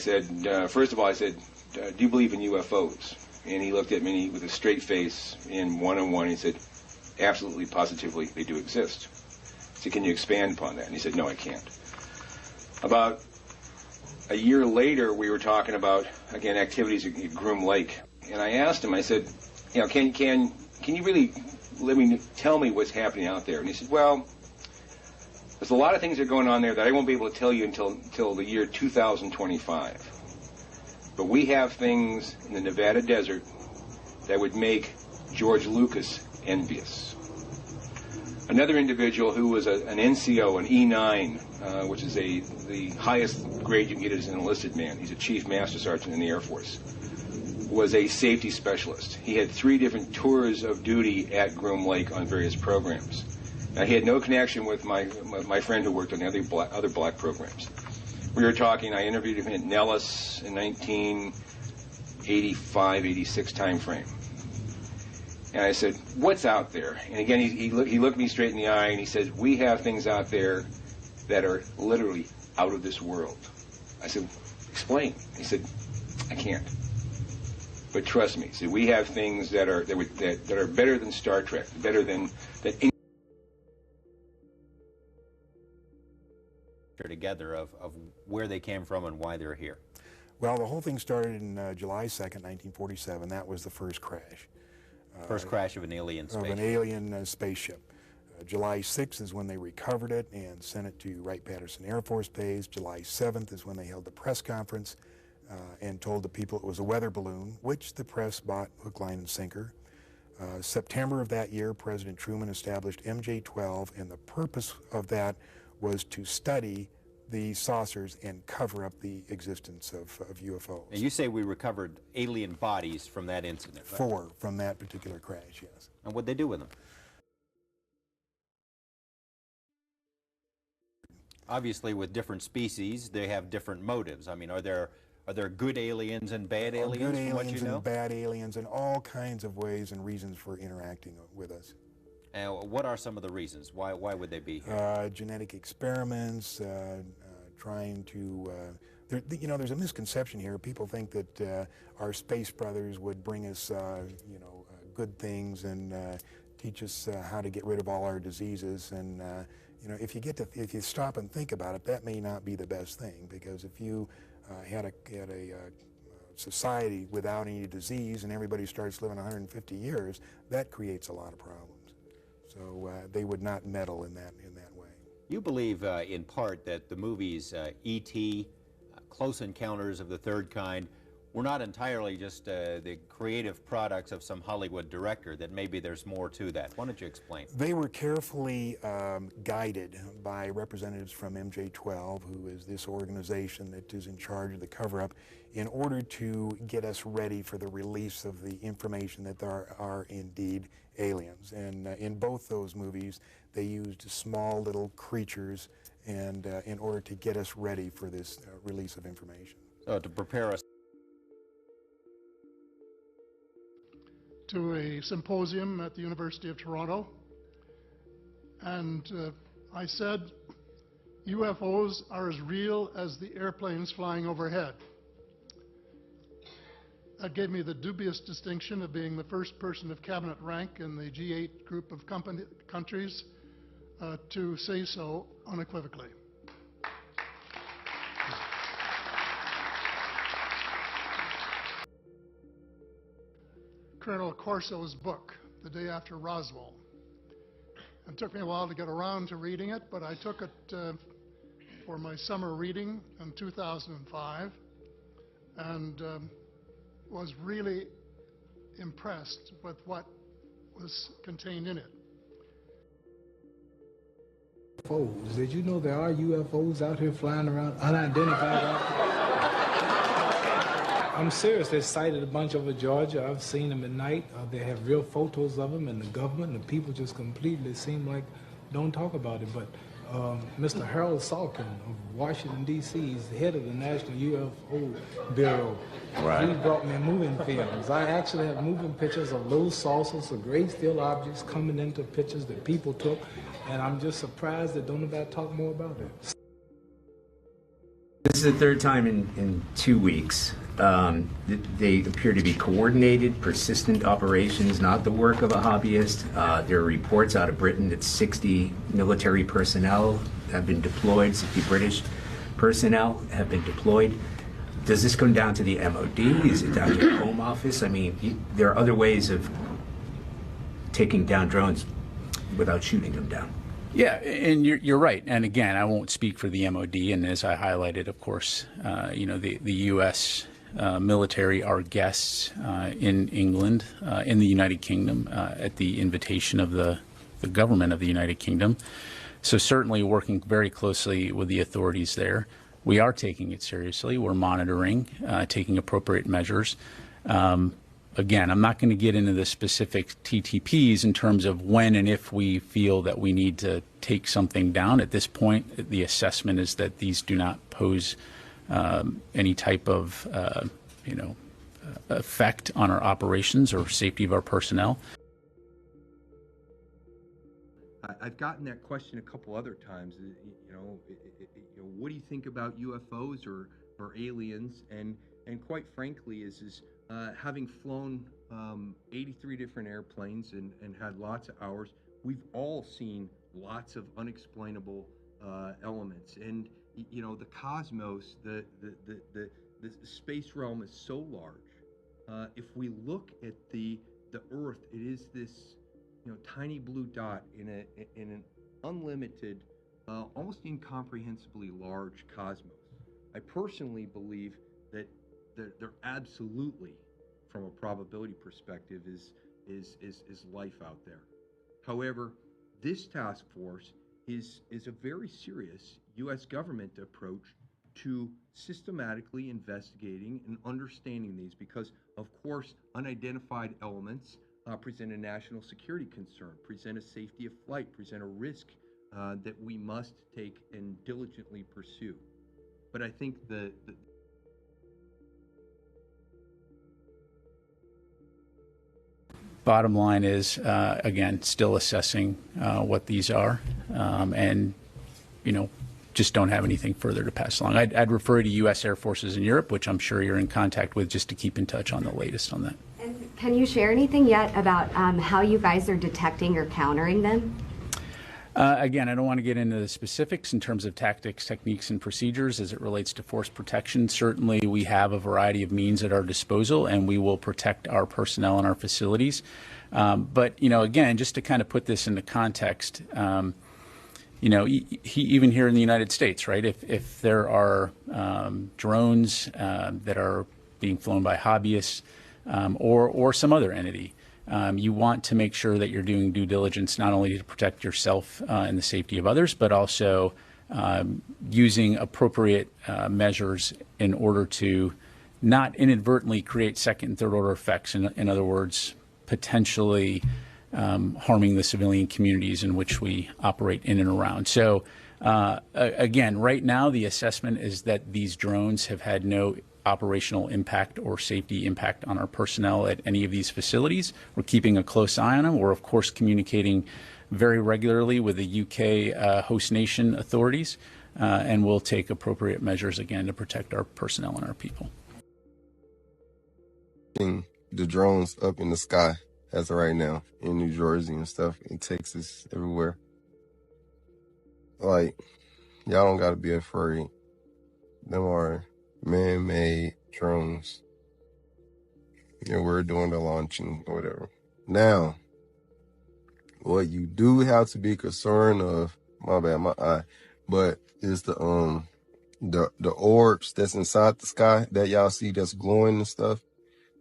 said, first of all, I said, do you believe in UFOs? And he looked at me with a straight face in one-on-one. He said, absolutely, positively, they do exist. I said, can you expand upon that? And he said, no, I can't. About a year later, we were talking about, again, activities at Groom Lake. And I asked him, I said, you know, can you really tell me what's happening out there? And he said, well, there's a lot of things that are going on there that I won't be able to tell you until the year 2025. But we have things in the Nevada desert that would make George Lucas envious. Another individual who was an NCO, an E9, which is the highest grade you can get as an enlisted man. He's a chief master sergeant in the Air Force. Was a safety specialist. He had 3 different tours of duty at Groom Lake on various programs. Now, he had no connection with my friend who worked on the other black programs. We were talking, I interviewed him at Nellis in 1985, 86 time frame. And I said, what's out there? And again, he looked me straight in the eye and he said, we have things out there that are literally out of this world. I said, explain. He said, I can't. But trust me, see, we have things that are better than Star Trek, better than any together of where they came from and why they're here. Well, the whole thing started in July 2nd, 1947. That was the first crash. First crash of an alien spaceship. Of an alien spaceship. July 6th is when they recovered it and sent it to Wright-Patterson Air Force Base. July 7th is when they held the press conference and told the people it was a weather balloon, which the press bought hook, line, and sinker. September of that year, President Truman established MJ-12, and the purpose of that was to study the saucers and cover up the existence of UFOs. And you say we recovered alien bodies from that incident, right? 4 from that particular crash, yes. And what'd they do with them? Obviously, with different species, they have different motives. I mean, are there good aliens and bad aliens? Good aliens from what you know? and bad aliens, and all kinds of ways and reasons for interacting with us. And what are some of the reasons? Why would they be here? Genetic experiments, trying to, you know, there's a misconception here. People think that our space brothers would bring us, you know, good things and teach us how to get rid of all our diseases. And you know, if you stop and think about it, that may not be the best thing, because if you had a society without any disease and everybody starts living 150 years, that creates a lot of problems. So they would not meddle in that way. You believe, in part, that the movies E.T., Close Encounters of the Third Kind, were not entirely just the creative products of some Hollywood director, that maybe there's more to that. Why don't you explain? They were carefully guided by representatives from MJ-12, who is this organization that is in charge of the cover-up, in order to get us ready for the release of the information that there are indeed aliens. And in both those movies, they used small little creatures and in order to get us ready for this release of information. So to prepare us. To a symposium at the University of Toronto, and I said, UFOs are as real as the airplanes flying overhead. That gave me the dubious distinction of being the first person of cabinet rank in the G8 group of countries to say so unequivocally. Colonel Corso's book, The Day After Roswell. It took me a while to get around to reading it, but I took it for my summer reading in 2005 and was really impressed with what was contained in it. UFOs. Did you know there are UFOs out here flying around, unidentified? I'm serious. They sighted a bunch over Georgia. I've seen them at night. They have real photos of them, and the government and the people just completely seem like don't talk about it. But Mr. Harold Salkin of Washington, D.C., is the head of the National UFO Bureau. Right. He brought me moving films. I actually have moving pictures of little saucers, of great steel objects coming into pictures that people took, and I'm just surprised that don't nobody talk more about it. This is the third time in 2 weeks. They appear to be coordinated, persistent operations, not the work of a hobbyist. There are reports out of Britain that 60 military personnel have been deployed, 60 British personnel have been deployed. Does this come down to the MOD? Is it down to the Home Office? I mean, there are other ways of taking down drones without shooting them down. Yeah, and you're right. And again, I won't speak for the MOD. And as I highlighted, of course, the U.S. Military are guests in England, in the United Kingdom, at the invitation of the government of the United Kingdom. So certainly working very closely with the authorities there. We are taking it seriously. We're monitoring, taking appropriate measures. Again, I'm not going to get into the specific TTPs in terms of when and if we feel that we need to take something down. At this point, the assessment is that these do not pose any type of, effect on our operations or safety of our personnel. I've gotten that question a couple other times. What do you think about UFOs or aliens? And quite frankly, having flown 83 different airplanes and had lots of hours, we've all seen lots of unexplainable elements. And the cosmos, the space realm is so large. If we look at the Earth, it is this tiny blue dot in an unlimited, almost incomprehensibly large cosmos. I personally believe that there absolutely, from a probability perspective, is life out there. However, this task force is a very serious U.S. government approach to systematically investigating and understanding these, because, of course, unidentified elements present a national security concern, present a safety of flight, present a risk that we must take and diligently pursue. But I think the Bottom line is, again, still assessing what these are, and just don't have anything further to pass along. I'd refer to U.S. Air Forces in Europe, which I'm sure you're in contact with, just to keep in touch on the latest on that. And can you share anything yet about how you guys are detecting or countering them? Again, I don't want to get into the specifics in terms of tactics, techniques, and procedures as it relates to force protection. Certainly, we have a variety of means at our disposal, and we will protect our personnel and our facilities. But, again, just to kind of put this into context, even here in the United States, right, if there are drones that are being flown by hobbyists or some other entity, you want to make sure that you're doing due diligence not only to protect yourself and the safety of others, but also using appropriate measures in order to not inadvertently create second and third order effects. In other words, potentially harming the civilian communities in which we operate in and around. So again, right now the assessment is that these drones have had no operational impact or safety impact on our personnel at any of these facilities. We're keeping a close eye on them. We're, of course, communicating very regularly with the UK host nation authorities, and we'll take appropriate measures, again, to protect our personnel and our people. The drones up in the sky as of right now in New Jersey and stuff, in Texas, everywhere. Like, y'all don't got to be afraid. Them are man-made drones. We're doing the launching or whatever. Now, what you do have to be concerned of, my bad, my eye, but is the orbs that's inside the sky that y'all see that's glowing and stuff,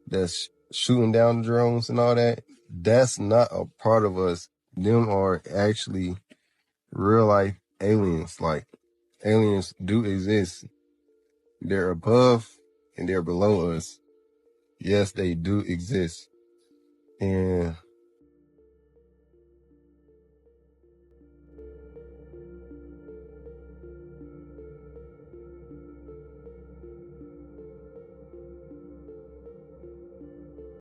that's shooting down the drones and all that. That's not a part of us. Them are actually real life aliens. Like, aliens do exist. They're above and they're below us. Yes, they do exist. And